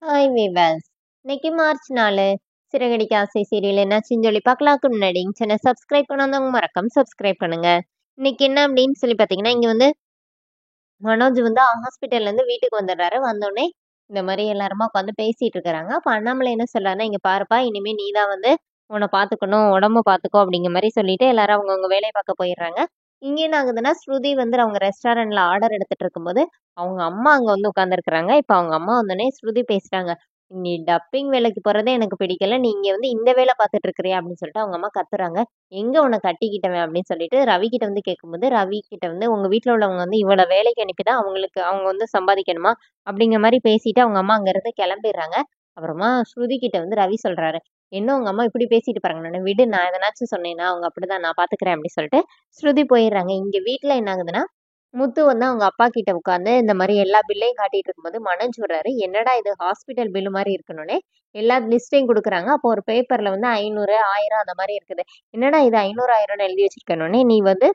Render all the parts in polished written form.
Hi viewers. இன்னைக்கு March 4 Siragadikka ஆசை serial என்னாச்சுன்னு சொல்லி பார்க்கலாக்கு முன்னாடி சேனல் சப்ஸ்கிரைப் பண்ணாதவங்க மறக்காம சப்ஸ்கிரைப் பண்ணுங்க. இன்னைக்கு என்ன அப்படின்னு சொல்லி பார்த்தீங்கன்னா, இங்க வந்து மனோஜ் வந்து ஹாஸ்பிட்டல்ல இருந்து வீட்டுக்கு வந்துடுறாரு. வந்தோடனே இந்த மாதிரி எல்லாருமா உட்காந்து பேசிட்டு இருக்கிறாங்க. அப்ப அண்ணாமலை என்ன சொல்றாருன்னா, இங்க பாருப்பா, இனிமே நீ தான் வந்து உன்னை பாத்துக்கணும், உடம்ப பாத்துக்கோ அப்படிங்கிற மாதிரி சொல்லிட்டு எல்லாரும் அவங்கவுங்க வேலையை பார்க்க போயிடுறாங்க. இங்க என்ன ஆகுதுன்னா, ஸ்ருதி வந்து அவங்க ரெஸ்டாரண்ட்ல ஆர்டர் எடுத்துட்டு இருக்கும்போது அவங்க அம்மா அங்க வந்து உட்காந்துருக்குறாங்க. இப்ப அவங்க அம்மா வந்தோடனே ஸ்ருதி பேசுறாங்க. நீ டப்பிங் வேலைக்கு போறதே எனக்கு பிடிக்கல, நீ இங்க வந்து இந்த வேலை பார்த்துட்டு இருக்கிறியா அப்படின்னு சொல்லிட்டு அவங்க அம்மா கத்துறாங்க. எங்க உன்னை கட்டிக்கிட்டவன் அப்படின்னு சொல்லிட்டு ரவி கிட்ட வந்து கேட்கும்போது, ரவி கிட்ட வந்து உங்க வீட்ல உள்ளவங்க வந்து இவ்வளவு வேலைக்கு அனுப்பிதான் அவங்களுக்கு அவங்க வந்து சம்பாதிக்கணுமா அப்படிங்கிற மாதிரி பேசிட்டு அவங்க அம்மா அங்க இருந்து கிளம்பிடுறாங்க. அப்புறமா ஸ்ருதி கிட்ட வந்து ரவி சொல்றாரு, என்ன உங்க அம்மா இப்படி பேசிட்டு பாருங்க, நான் விடு, நான் எதனாச்சும் சொன்னேன்னா அவங்க அப்படிதான், நான் பாத்துக்கிறேன் அப்படின்னு சொல்லிட்டு ஸ்ருதி போயிடுறாங்க. இங்க வீட்டுல என்ன ஆகுதுன்னா, முத்து வந்து அவங்க அப்பா கிட்ட உட்காந்து இந்த மாதிரி எல்லா பில்லையும் காட்டிட்டு இருக்கும்போது மனோஜ் வர்றாரு. என்னடா இது ஹாஸ்பிட்டல் பில்லு மாதிரி இருக்கணும்னே எல்லா லிஸ்ட்டையும் கொடுக்குறாங்க. அப்போ ஒரு பேப்பர்ல வந்து 500 1000 அந்த மாதிரி இருக்குது. என்னடா இது 500 1000 எழுதி வச்சிருக்கணும்னே, நீ வந்து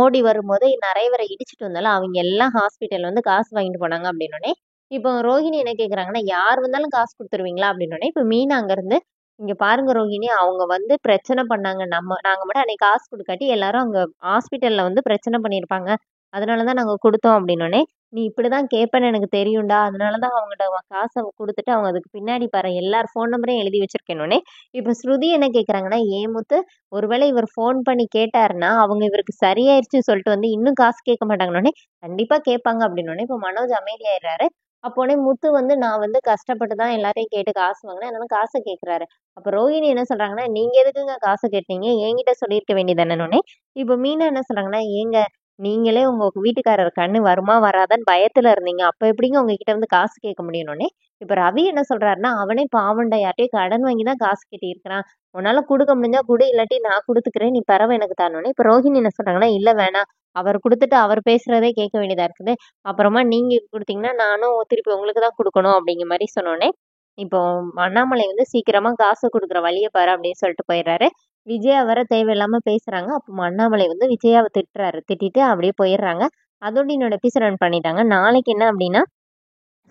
ஓடி வரும்போது நிறைய பேரை இடிச்சிட்டு வந்தாலும் அவங்க எல்லாம் ஹாஸ்பிட்டல் வந்து காசு வாங்கிட்டு போனாங்க அப்படின்னோடனே, இப்போ ரோஹிணி என்ன கேக்குறாங்கன்னா, யார் வந்தாலும் காசு கொடுத்துருவீங்களா அப்படின்னோடனே, இப்போ மீனா அங்க இருந்து, இங்க பாருங்க ரோஹிணி, அவங்க வந்து பிரச்சனை பண்ணாங்க, நாங்க மட்டும் அன்னைக்கு காசு கொடுக்காட்டி எல்லாரும் அங்க ஹாஸ்பிட்டல்ல வந்து பிரச்சனை பண்ணியிருப்பாங்க, அதனாலதான் நாங்க கொடுத்தோம் அப்படின்னோடனே, நீ இப்படிதான் கேட்பேன்னு எனக்கு தெரியும்டா, அதனாலதான் அவங்ககிட்ட காசை கொடுத்துட்டு அவங்க அதுக்கு பின்னாடி பாரு எல்லார் ஃபோன் நம்பரையும் எழுதி வச்சிருக்கேனோடனே, இப்போ ஸ்ருதி என்ன கேக்குறாங்கன்னா, ஏன் முத்து, ஒருவேளை இவர் ஃபோன் பண்ணி கேட்டாருன்னா அவங்க இவருக்கு சரியாயிருச்சுன்னு சொல்லிட்டு வந்து இன்னும் காசு கேட்க மாட்டாங்கன்னொடனே, கண்டிப்பா கேட்பாங்க அப்படின்னோடனே இப்போ மனோஜ் அமைதியாயிடுறாரு. அப்போனே முத்து வந்து, நான் வந்து கஷ்டப்பட்டு தான் எல்லாத்தையும் கேட்டு காசு வாங்கினேன், அதனால காசை கேட்கிறாரு. அப்ப ரோஹிணி என்ன சொல்றாங்கன்னா, நீங்க எதுக்குங்க காசு கேட்டீங்க, என்கிட்ட சொல்லியிருக்க வேண்டியதானே. இப்போ மீனா என்ன சொல்றாங்கன்னா, ஏங்க நீங்களே உங்க வீட்டுக்காரர் கண்ணு வருமா வராதான்னு பயத்துல இருந்தீங்க, அப்ப எப்படிங்க உங்ககிட்ட வந்து காசு கேட்க முடியும்னே. இப்ப ரவி என்ன சொல்றாருன்னா, அவனே பாவண்டா, யார்ட்டையும் கடன் வாங்கி தான் காசு கட்டியிருக்கிறான், உன்னால குடுக்க முடிஞ்சா குடு, இல்லாட்டி நான் குடுத்துக்கிறேன், நீ பரவ எனக்கு தானோன்னே. இப்ப ரோஹிணி என்ன சொல்றாங்கன்னா, இல்ல வேணாம், அவர் கொடுத்துட்டு அவர் பேசுறதே கேட்க வேண்டியதா இருக்குது, அப்புறமா நீங்க கொடுத்தீங்கன்னா நானும் திருப்பி உங்களுக்கு தான் கொடுக்கணும் அப்படிங்கிற மாதிரி சொன்னோன்னே, இப்போ அண்ணாமலை வந்து சீக்கிரமா காசு கொடுக்குற வழியை பாரு அப்படின்னு சொல்லிட்டு போயிடுறாரு. விஜயா வர தேவையில்லாம பேசுறாங்க. அப்போ அண்ணாமலை வந்து விஜயாவை திட்டுறாரு. திட்டிட்டு அப்படியே போயிடுறாங்க. அதோட என்னோட எபிசோட் ரன் பண்ணிட்டாங்க. நாளைக்கு என்ன அப்படின்னா,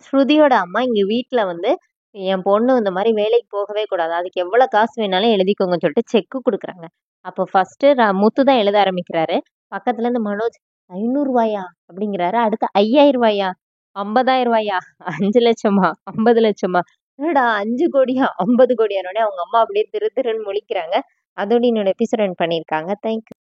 ஸ்ருதியோட அம்மா இங்க வீட்ல வந்து என் பொண்ணு இந்த மாதிரி வேலைக்கு போகவே கூடாது, அதுக்கு எவ்வளவு காசு வேணாலும் எழுதிக்கோங்கன்னு சொல்லிட்டு செக்கு கொடுக்குறாங்க. அப்போ ஃபர்ஸ்ட் முத்து தான் எழுத ஆரம்பிக்கிறாரு. பக்கத்துல இருந்து மனோஜ், 500 ரூபாயா அப்படிங்கிறாரு. அடுத்து 5000 ரூபாயா, 50,000 ரூபாயா, 5 லட்சமா, 50 லட்சமா, என்னடா 5 கோடியா, 50 கோடியானோடனே அவங்க அம்மா அப்படியே திரு திருன்னு முழிக்கிறாங்க. அதோட என்னோட எபிசோட் ரன் பண்ணியிருக்காங்க. தேங்க்யூ.